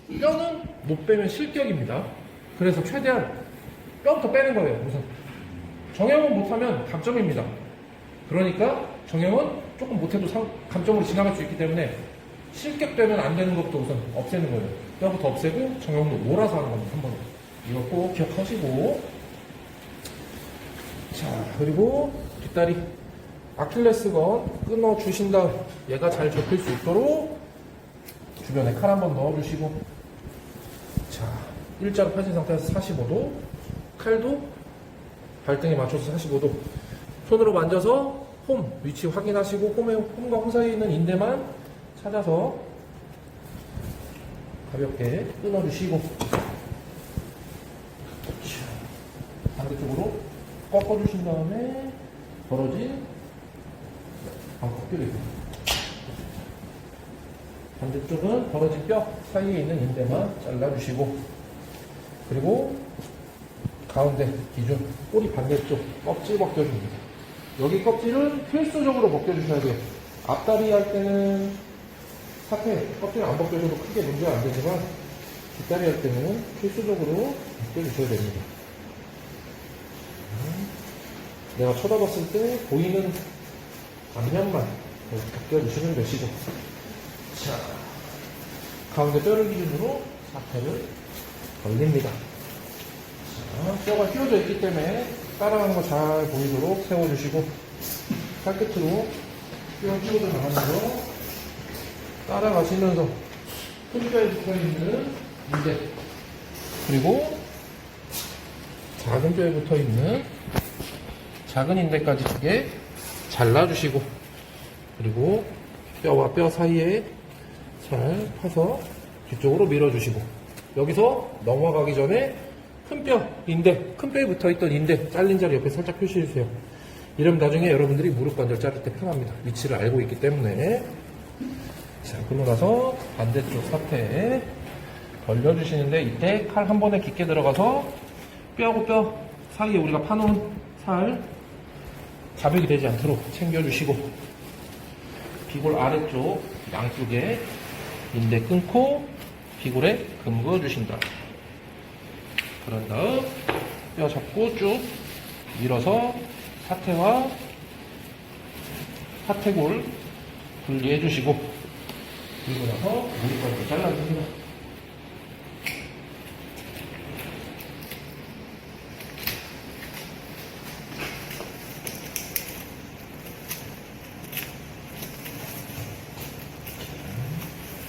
뼈는 못 빼면 실격입니다. 그래서 최대한 뼈부터 빼는 거예요. 우선 정형은 못하면 감점입니다. 그러니까 정형은 조금 못해도 감점으로 지나갈 수 있기 때문에 실격되면 안 되는 것부터 우선 없애는 거예요. 뼈부터 없애고 정형으로 몰아서 하는 겁니다. 한 번에. 이거 꼭 기억하시고. 자, 그리고 뒷다리 아킬레스건 끊어 주신 다음 얘가 잘 접힐 수 있도록 주변에 칼 한번 넣어주시고, 자, 일자로 펴진 상태에서 45도, 칼도 발등에 맞춰서 45도, 손으로 만져서 홈 위치 확인하시고 홈과 홈 사이에 있는 인대만 찾아서 가볍게 끊어주시고, 반대쪽으로 꺾어주신 다음에 벌어진 뼈를, 반대쪽은 벌어진 뼈 사이에 있는 인대만 잘라주시고, 그리고 가운데 기준 꼬리 반대쪽 껍질 벗겨줍니다. 여기 껍질은 필수적으로 벗겨주셔야 돼요. 앞다리 할 때는 사태 껍질 안 벗겨줘도 크게 문제가 안 되지만 뒷다리 할 때는 필수적으로 벗겨주셔야 됩니다. 내가 쳐다봤을 때 보이는 앞면만 벗겨주시면 되시고, 자, 가운데 뼈를 기준으로 사태를 벌립니다. 자, 뼈가 휘어져 있기 때문에 따라가는 거 잘 보이도록 세워주시고, 팔끝으로 뼈 휘어져 나가는 거 따라가시면서 큰 뼈에 붙어있는 인대, 그리고 작은 뼈에 붙어있는 작은 인대까지 두 개 잘라주시고, 그리고 뼈와 뼈 사이에 잘 파서 뒤쪽으로 밀어주시고, 여기서 넘어가기 전에 큰 뼈, 인대, 큰 뼈에 붙어있던 인대 잘린 자리 옆에 살짝 표시해주세요. 이러면 나중에 여러분들이 무릎 관절 자를 때 편합니다. 위치를 알고 있기 때문에. 자, 그러고 나서 반대쪽 사태에 벌려주시는데, 이때 칼 한 번에 깊게 들어가서 뼈하고 뼈 사이에 우리가 파놓은 살 자백이 되지 않도록 챙겨주시고, 비골 아래쪽 양쪽에 인대 끊고 비골에 금그어 주신다. 그런 다음 뼈 잡고 쭉 밀어서 사태와 사태골 분리해 주시고, 그리고 나서 무릎까지 잘라줍니다.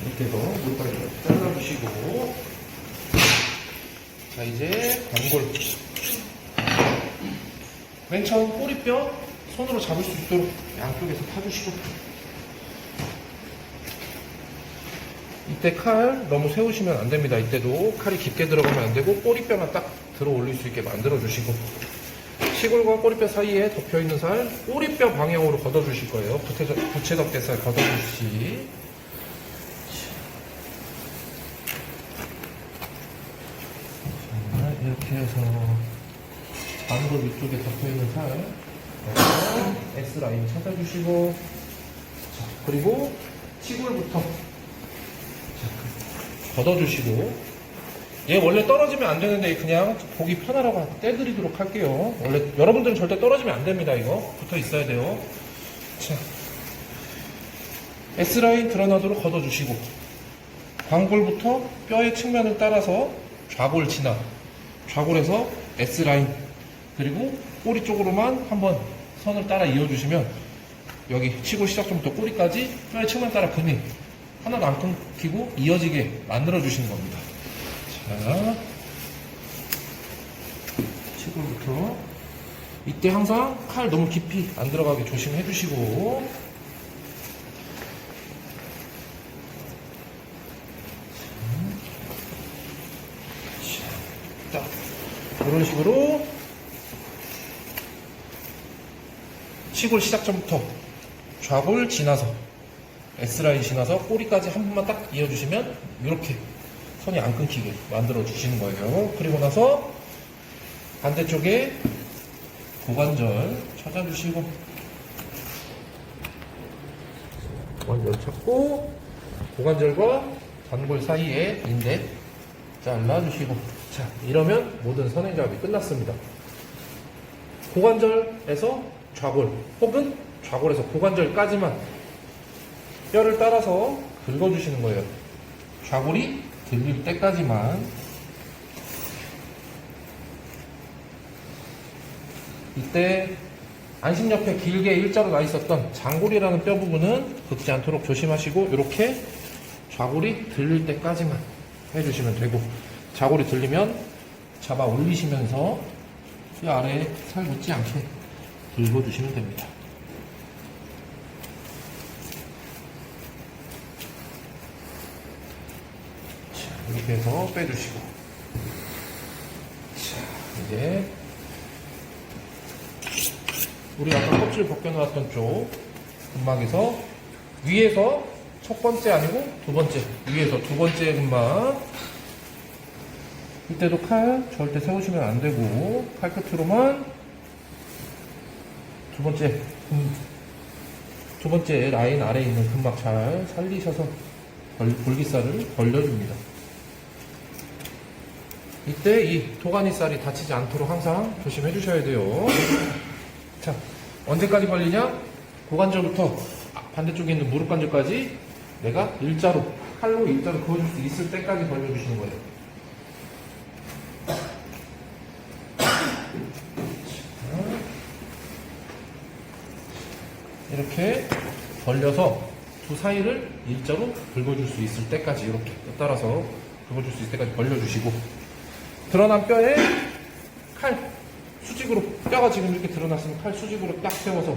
이렇게 해서 무릎까지 잘라주시고, 자, 이제 관골. 맨 처음 꼬리뼈 손으로 잡을 수 있도록 양쪽에서 파주시고, 이때 칼 너무 세우시면 안 됩니다. 이때도 칼이 깊게 들어가면 안 되고 꼬리뼈만 딱 들어 올릴 수 있게 만들어 주시고, 시골과 꼬리뼈 사이에 덮여 있는 살 꼬리뼈 방향으로 걷어 주실 거예요. 부채덕대살 걷어 주시. 이렇게 해서 반골 위쪽에 덮여있는 살 S라인 찾아주시고, 자, 그리고 치골부터 걷어주시고, 얘 원래 떨어지면 안 되는데 그냥 보기 편하라고 떼드리도록 할게요. 원래 여러분들은 절대 떨어지면 안 됩니다. 이거 붙어 있어야 돼요. 자, S라인 드러나도록 걷어주시고, 광골부터 뼈의 측면을 따라서 좌골 지나 좌골에서 S라인, 그리고 꼬리 쪽으로만 한번 선을 따라 이어주시면 여기 치골 시작점부터 꼬리까지 뼈의 측면 따라 근이 하나도 안 끊기고 이어지게 만들어 주시는 겁니다. 자, 치골부터 이때 항상 칼 너무 깊이 안 들어가게 조심해 주시고, 자, 이런 식으로 치골 시작점부터 좌골 지나서 S라인 지나서 꼬리까지 한 번만 딱 이어주시면 이렇게 선이 안 끊기게 만들어 주시는 거예요. 그리고 나서 반대쪽에 고관절 찾아주시고, 고관절 찾고 고관절과 단골 사이에 인대 잘라주시고, 자, 이러면 모든 선행 작업이 끝났습니다. 고관절에서 좌골 혹은 좌골에서 고관절까지만 뼈를 따라서 긁어주시는 거예요. 좌골이 들릴 때까지만. 이때 안심 옆에 길게 일자로 나 있었던 장골이라는 뼈 부분은 긁지 않도록 조심하시고, 이렇게 좌골이 들릴 때까지만 해주시면 되고, 좌골이 들리면 잡아 올리시면서 이 아래에 살 묻지 않게 긁어주시면 됩니다. 자, 이렇게 해서 빼주시고, 자, 이제 우리 아까 껍질 벗겨놓았던 쪽 근막에서 위에서 첫 번째 아니고 두 번째, 위에서 두 번째 근막, 이때도 칼 절대 세우시면 안 되고 칼 끝으로만 두 번째 라인 아래에 있는 근막 잘 살리셔서 볼기살을 벌려줍니다. 이때 이 도가니살이 다치지 않도록 항상 조심해 주셔야 돼요. 자, 언제까지 벌리냐? 고관절부터 반대쪽에 있는 무릎관절까지 내가 칼로 일자로 그어줄 수 있을 때까지 벌려주시는 거예요. 이렇게 벌려서 두 사이를 일자로 긁어줄 수 있을 때까지, 이렇게 따라서 긁어줄 수 있을 때까지 벌려주시고, 드러난 뼈에 칼 수직으로, 뼈가 지금 이렇게 드러났으면 칼 수직으로 딱 세워서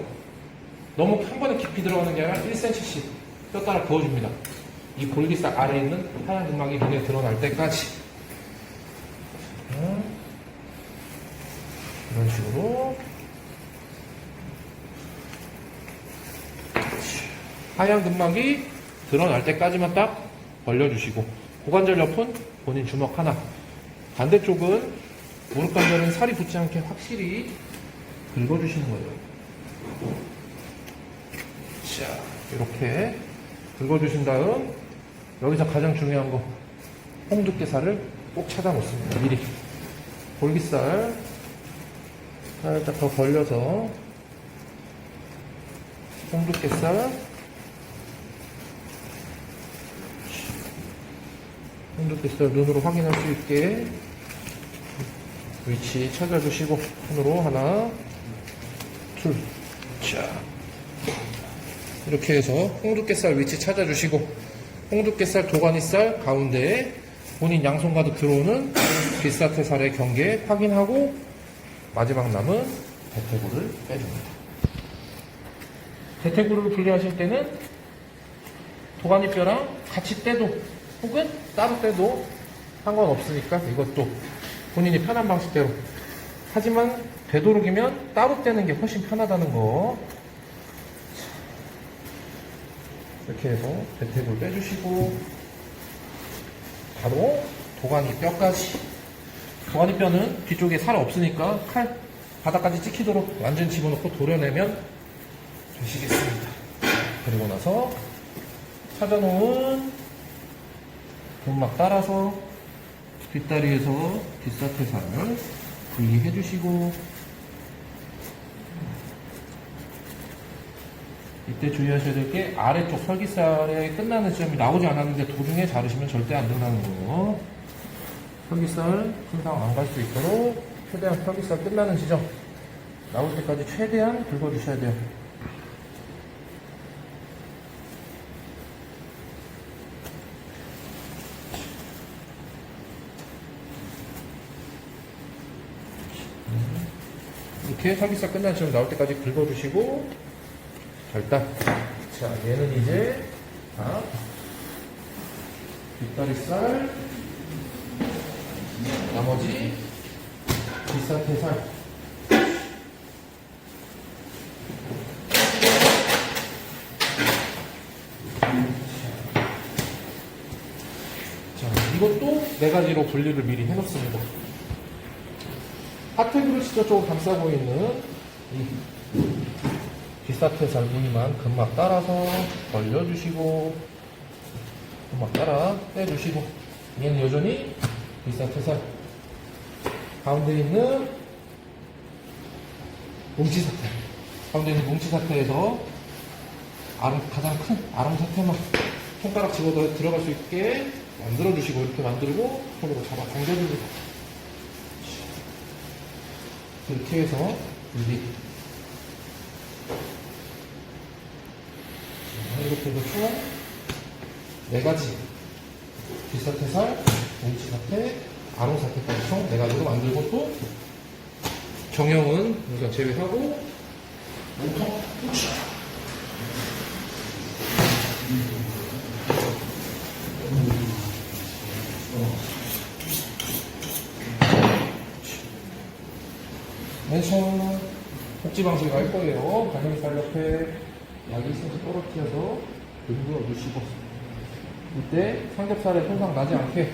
너무 한 번에 깊이 들어가는 게 아니라 1cm씩 뼈 따라 그어줍니다. 이 볼기살 아래에 있는 하얀 근막이 눈에 드러날 때까지. 이런 식으로 하얀 근막이 드러날 때까지만 딱 벌려주시고, 고관절 옆은 본인 주먹 하나, 반대쪽은 무릎관절은 살이 붙지 않게 확실히 긁어주시는 거예요. 자, 이렇게 긁어주신 다음 여기서 가장 중요한 거, 홍두깨살을 꼭 찾아 놓습니다. 미리 볼기살 살짝 더 벌려서 홍두깨살 눈으로 확인할 수 있게 위치 찾아주시고, 손으로 하나, 둘, 자, 이렇게 해서 홍두깨살 위치 찾아주시고, 홍두깨살 도가니살 가운데에 본인 양손 가득 들어오는 빗사태살의 경계 확인하고, 마지막 남은 대퇴골을 빼줍니다. 대퇴골을 분리하실 때는 도가니뼈랑 같이 떼도 혹은 따로 떼도 상관없으니까 이것도 본인이 편한 방식대로. 하지만 되도록이면 따로 떼는 게 훨씬 편하다는 거. 이렇게 해서 대퇴골 빼주시고, 바로 도가니 뼈까지. 도가니 뼈는 뒤쪽에 살 없으니까 칼 바닥까지 찍히도록 완전 집어넣고 도려내면 되시겠습니다. 그리고 나서 찾아놓은 근막 따라서 뒷다리에서 뒷사태살을 분리해 주시고, 이때 주의하셔야 될 게 아래쪽 설기살에 끝나는 지점이 나오지 않았는데 도중에 자르시면 절대 안 된다는 거. 설기살 항상 안 갈 수 있도록 최대한 설기살 끝나는 지점 나올 때까지 최대한 긁어주셔야 돼요. 이렇게 설기살 끝나는 지점 나올 때까지 긁어주시고, 절단. 자, 얘는 이제 뒷다리살, 나머지 뒷사태살. 자, 이것도 네 가지로 분리를 미리 해놓습니다. 하태구를 직접적으로 감싸고 있는 이 뒷사태살 무늬만 근막 따라서 벌려주시고, 막 따라 빼주시고, 얘는 여전히 비슷해서 가운데 있는 뭉치 사태, 가운데 있는 뭉치 사태에서 가장 큰 아름 사태만 손가락 집어 들어갈 수 있게 만들어주시고, 이렇게 만들고 손으로 잡아 당겨줍니다. 이렇게 해서 이렇게 해서 총 4가지 뒷사태살, 뭉치사태, 아롱사태까지 총 4가지로 만들고, 또 정형은 우선 제외하고 몸통 push. 맨 처음 복지 방식을 할 거예요. 가슴살 옆에 약이 있어서 떨어뜨려서 일부러 넣으시고, 이때 삼겹살에 손상 나지 않게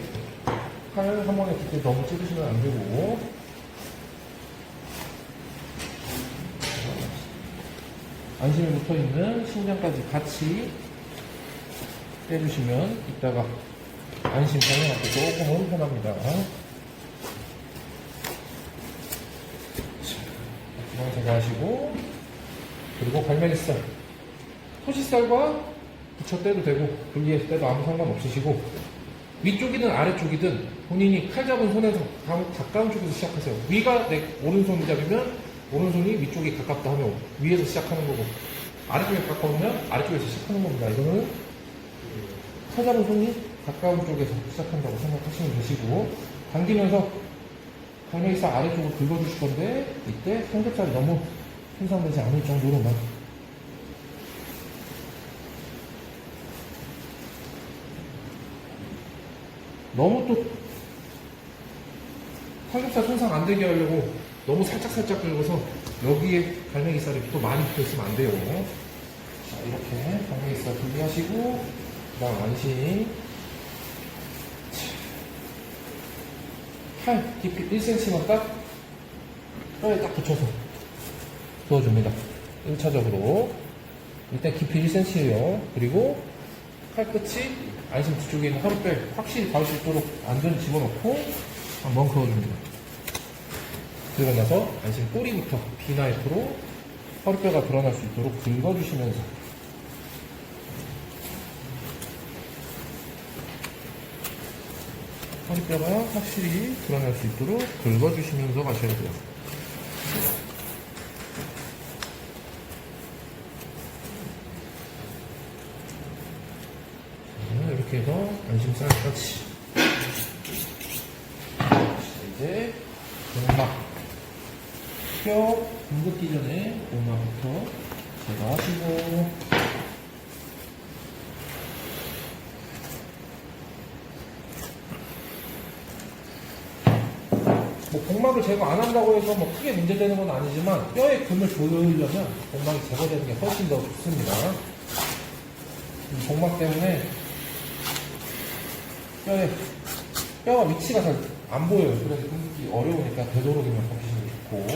칼 한 번에 그때 너무 찌르시면 안 되고, 안심에 붙어 있는 신장까지 같이 빼주시면 이따가 안심 병행할 때 조금은 편합니다. 주방 제거하시고, 그리고 갈매기살, 토시살과 붙여 떼도 되고 분리해서 떼도 아무 상관 없으시고, 위쪽이든 아래쪽이든 본인이 칼 잡은 손에서 가까운 쪽에서 시작하세요. 위가 내 오른손잡이면 오른손이 위쪽이 가깝다 하면 위에서 시작하는 거고, 아래쪽에 가까우면 아래쪽에서 시작하는 겁니다. 이거는 칼 잡은 손이 가까운 쪽에서 시작한다고 생각하시면 되시고, 당기면서 갈매기살 아래쪽으로 긁어주실 건데, 이때 삼겹살이 너무 손상되지 않을 정도로만. 너무 또 삼겹살 손상 안 되게 하려고 너무 살짝살짝 긁어서 여기에 갈매기살이 또 많이 붙어있으면 안 돼요. 자, 이렇게 갈매기살 분리하시고, 그 다음 안심. 팔 깊이 1cm만 딱 뼈에 딱 붙여서 부어줍니다. 1차적으로. 일단 깊이 1cm예요. 그리고 칼 끝이 안심 뒤쪽에 있는 허리뼈에 확실히 닿을 수 있도록 안전히 집어넣고 한번 그어줍니다. 그러고 나서 안심 꼬리부터 비나이프로 허리뼈가 드러날 수 있도록 긁어주시면서, 허리뼈가 확실히 드러날 수 있도록 긁어주시면서 가셔야 돼요. 이렇게 해서 안심살까지. 이제 고막, 뼈 굵기 전에 고막부터 제거하시고, 뭐 복막을 제거 안 한다고 해서 뭐 크게 문제되는 건 아니지만, 뼈의 금을 조여주려면 복막이 제거되는 게 훨씬 더 좋습니다. 복막 때문에 뼈가 위치가 잘 안 보여요. 그래서 끊기 어려우니까 되도록이면 벗기시는 게 좋고.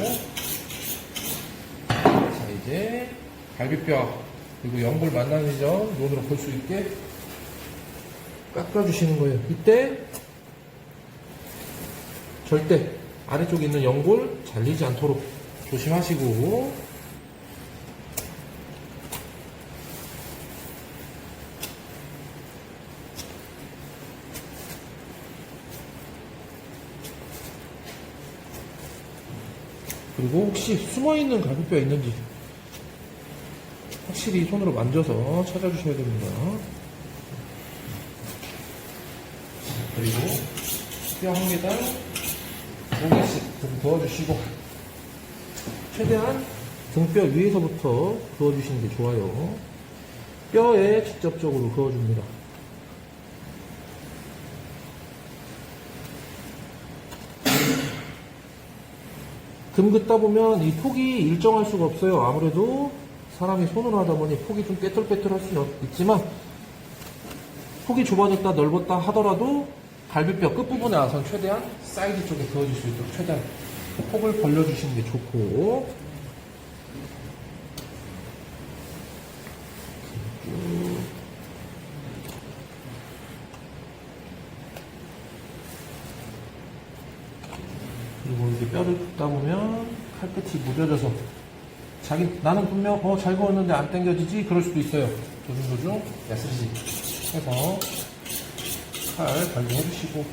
자, 이제 갈비뼈 그리고 연골 만나는 점 눈으로 볼 수 있게 깎아주시는 거예요. 이때 절대 아래쪽에 있는 연골 잘리지 않도록 조심하시고, 그리고 혹시 숨어있는 갈비뼈 있는지 확실히 손으로 만져서 찾아주셔야 됩니다. 그리고 뼈 한 개당 5개씩 그어주시고, 최대한 등뼈 위에서부터 그어주시는 게 좋아요. 뼈에 직접적으로 그어줍니다. 금 긋다 보면 이 폭이 일정할 수가 없어요. 아무래도 사람이 손으로 하다 보니 폭이 좀 빼뚤빼뚤할 수는 있지만, 폭이 좁아졌다 넓었다 하더라도 갈비뼈 끝부분에 와서는 최대한 사이드 쪽에 그어질 수 있도록 최대한 폭을 벌려주시는 게 좋고, 그리고 이렇게 뼈를 굽다 보면 칼끝이 무뎌져서 나는 분명 잘 구웠는데 안 당겨지지 그럴 수도 있어요. 조심조심 야스리지 해서 칼 관리해 주시고